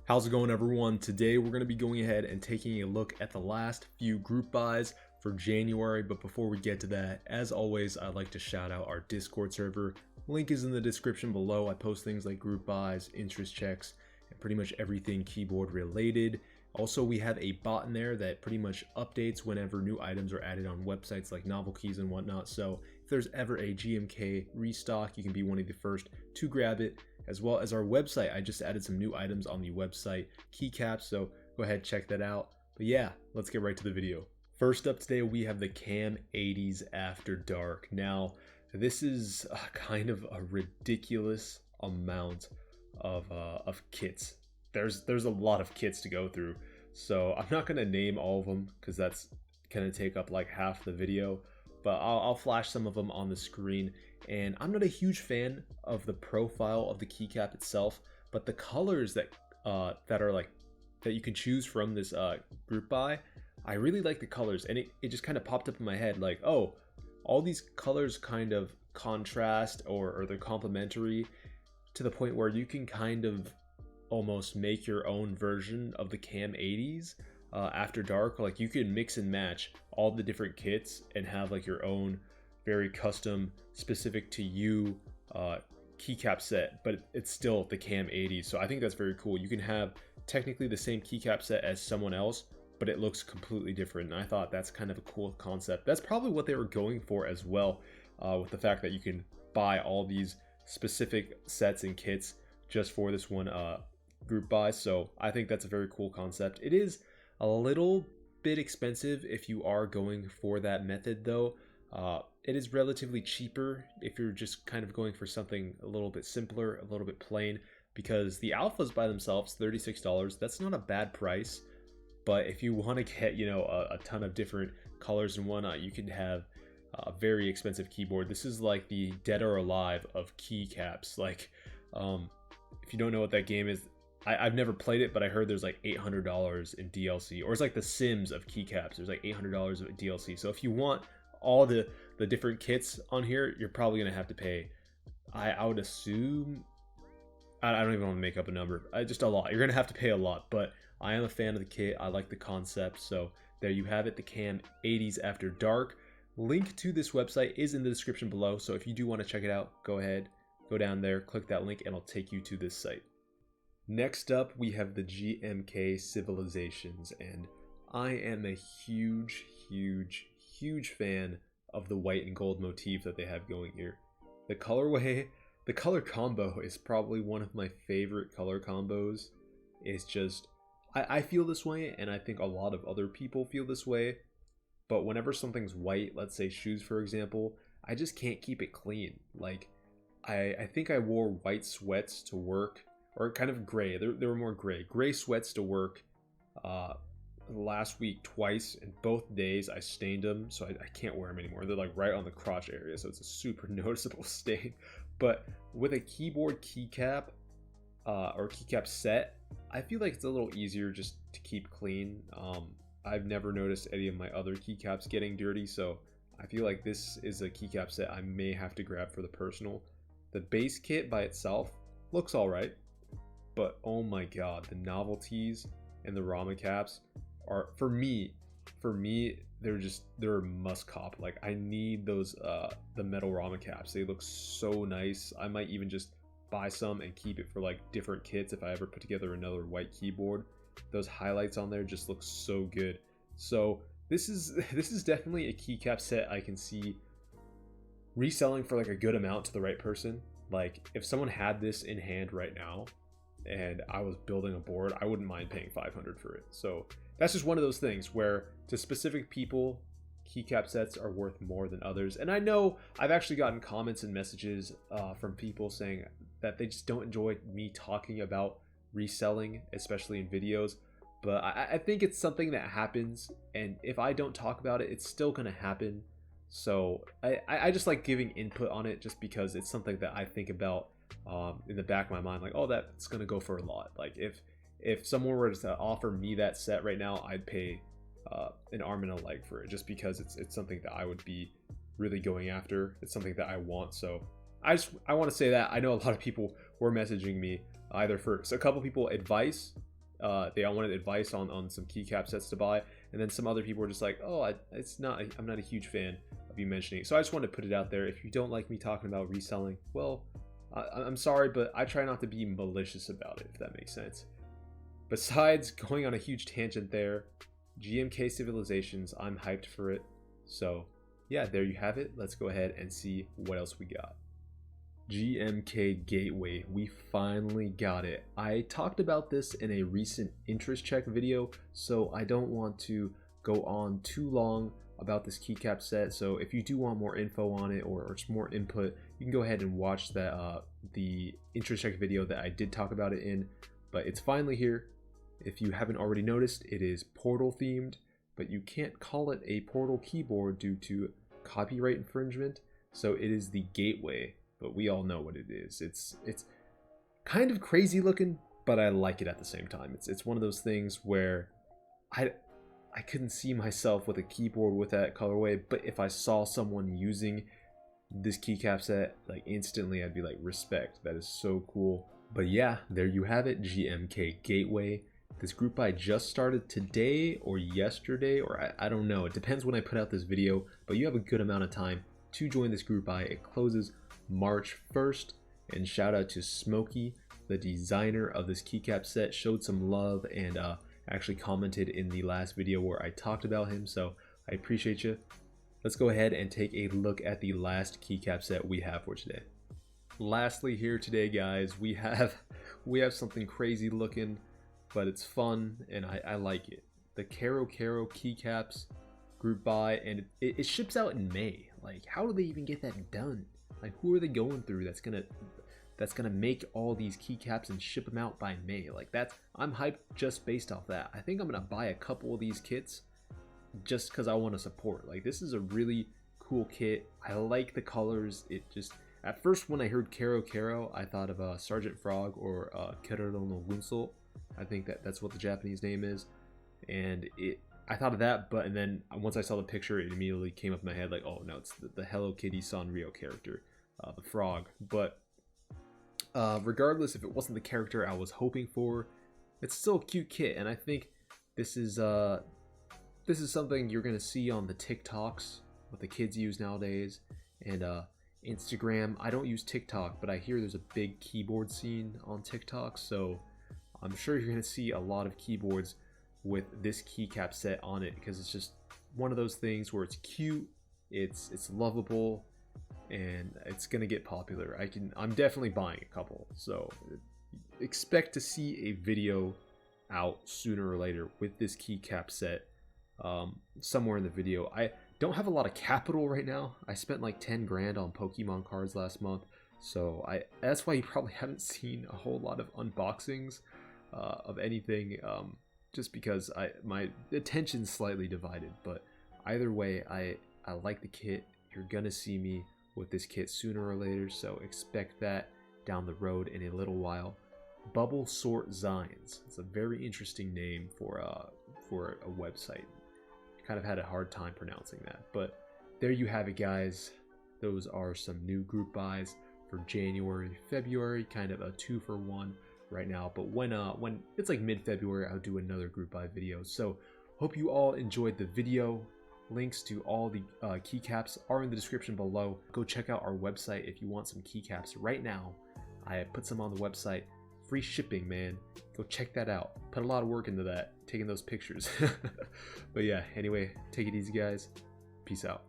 How's it going, everyone? Today we're going to be going ahead and taking a look at the last few group buys for January. But before we get to that, as always, I'd like to shout out our Discord server. Link is in the description below. I post things like group buys, interest checks, and pretty much everything keyboard related. Also, we have a bot in there that pretty much updates whenever new items are added on websites like Novel Keys and whatnot. So if there's ever a GMK restock, you can be one of the first to grab it. As well as our website, I just added some new items on the website, Keycaps, so go ahead, check that out. But yeah, let's get right to the video. First up today, we have the Cam 80s After Dark. Now, this is kind of a ridiculous amount of kits. There's a lot of kits to go through, so I'm not gonna name all of them because that's gonna take up like half the video. But I'll flash some of them on the screen. And I'm not a huge fan of the profile of the keycap itself, but the colors that are like that you can choose from this group buy, I really like the colors, and it just kind of popped up in my head like, oh, all these colors kind of contrast or they're complementary to the point where you can kind of almost make your own version of the Cam 80s After Dark. Like you can mix and match all the different kits and have like your own very custom, specific to you keycap set, but it's still the Cam 80s. So I think that's very cool. You can have technically the same keycap set as someone else, but it looks completely different. And I thought that's kind of a cool concept. That's probably what they were going for as well, with the fact that you can buy all these specific sets and kits just for this one group buy. So I think that's a very cool concept. It is a little bit expensive if you are going for that method though. It is relatively cheaper if you're just kind of going for something a little bit simpler, a little bit plain, because the alphas by themselves, $36, that's not a bad price. But if you want to get, you know, a ton of different colors and whatnot, you can have a very expensive keyboard. This is like the Dead or Alive of keycaps. Like, if you don't know what that game is, I've never played it, but I heard there's like $800 in DLC, or it's like the Sims of keycaps. There's like $800 of DLC. So if you want all the different kits on here, you're probably gonna have to pay, I would assume, I don't even want to make up a number, just a lot. You're gonna have to pay a lot, but I am a fan of the kit. I like the concept. So there you have it, the Cam 80s After Dark. Link to this website is in the description below, so if you do want to check it out, go ahead, go down there, click that link, and it'll take you to this site. Next up, we have the GMK Civilizations, and I am a huge fan of the white and gold motif that they have going here. The colorway, the color combo is probably one of my favorite color combos. It's just, I feel this way, and I think a lot of other people feel this way, but whenever something's white, let's say shoes for example, I just can't keep it clean. Like, I think I wore white sweats to work, or kind of gray, they were more gray sweats to work last week twice, and both days I stained them, so I can't wear them anymore. They're like right on the crotch area, so it's a super noticeable stain. But with a keyboard keycap or keycap set, I feel like it's a little easier just to keep clean. I've never noticed any of my other keycaps getting dirty, so I feel like this is a keycap set I may have to grab for the personal. The base kit by itself looks alright, but oh my god, the novelties and the Rama caps are, for me they're a must cop. Like, I need those the metal Rama caps. They look so nice. I might even just buy some and keep it for like different kits if I ever put together another white keyboard. Those highlights on there just look so good. So this is definitely a keycap set I can see reselling for like a good amount to the right person. Like, if someone had this in hand right now and I was building a board, I wouldn't mind paying $500 for it. So that's just one of those things where to specific people, keycap sets are worth more than others. And I know I've actually gotten comments and messages from people saying that they just don't enjoy me talking about reselling, especially in videos. But I think it's something that happens, and if I don't talk about it, it's still gonna happen. So I just like giving input on it, just because it's something that I think about in the back of my mind, like, oh, that's gonna go for a lot. Like, if someone were to offer me that set right now, I'd pay an arm and a leg for it, just because it's something that I would be really going after. It's something that I want. So I want to say that I know a lot of people were messaging me either for a couple people advice they all wanted advice on some keycap sets to buy, and then some other people were just like, oh, I'm not a huge fan of you mentioning it. So I just wanted to put it out there. If you don't like me talking about reselling, well, I'm sorry, but I try not to be malicious about it, if that makes sense. Besides going on a huge tangent there, GMK Civilizations, I'm hyped for it. So yeah, there you have it. Let's go ahead and see what else we got. GMK Gateway, we finally got it. I talked about this in a recent interest check video, so I don't want to go on too long about this keycap set. So if you do want more info on it or just more input, you can go ahead and watch that the interest check video that I did talk about it in. But it's finally here. If you haven't already noticed, it is Portal themed, but you can't call it a Portal keyboard due to copyright infringement. So it is the Gateway, but we all know what it is. It's kind of crazy looking, but I like it at the same time. It's one of those things where I couldn't see myself with a keyboard with that colorway, but if I saw someone using this keycap set, like instantly I'd be like, respect, that is so cool. But yeah, there you have it, GMK Gateway. This group buy just started today or yesterday, or I don't know. It depends when I put out this video, but you have a good amount of time to join this group buy. It closes March 1st, and shout out to Smokey, the designer of this keycap set, showed some love and actually commented in the last video where I talked about him, so I appreciate you. Let's go ahead and take a look at the last keycap set we have for today. Lastly here today, guys, we have something crazy looking, but it's fun and I like it. The Kero Keycaps group buy, and it ships out in May. Like, how do they even get that done? Like, who are they going through that's gonna make all these keycaps and ship them out by May? Like, I'm hyped just based off that. I think I'm gonna buy a couple of these kits just because I want to support. Like, this is a really cool kit. I like the colors. It just, at first when I heard Kero, I thought of Sergeant Frog or Keroro no Winsel. I think that's what the Japanese name is, and I thought of that, but and then once I saw the picture, it immediately came up in my head like, oh no, it's the Hello Kitty Sanrio character, the frog. But regardless, if it wasn't the character I was hoping for, it's still a cute kit, and I think this is something you're gonna see on the TikToks, what the kids use nowadays, and Instagram. I don't use TikTok, but I hear there's a big keyboard scene on TikTok, so I'm sure you're gonna see a lot of keyboards with this keycap set on it, because it's just one of those things where it's cute, it's lovable, and it's gonna get popular. I'm definitely buying a couple, so expect to see a video out sooner or later with this keycap set somewhere in the video. I don't have a lot of capital right now. I spent like 10 grand on Pokemon cards last month, so that's why you probably haven't seen a whole lot of unboxings of anything, just because my attention's slightly divided. But either way, I like the kit. You're gonna see me with this kit sooner or later, so expect that down the road in a little while. Bubble Sort Zines. It's a very interesting name for a website. Kind of had a hard time pronouncing that, but there you have it, guys. Those are some new group buys for January, February, kind of a 2-for-1 right now. But when it's like mid-February, I'll do another group buy video. So hope you all enjoyed the video. Links to all the keycaps are in the description below. Go check out our website if you want some keycaps right now. I put some on the website. Free shipping, man. Go check that out. Put a lot of work into that, taking those pictures. But yeah, anyway, take it easy, guys. Peace out.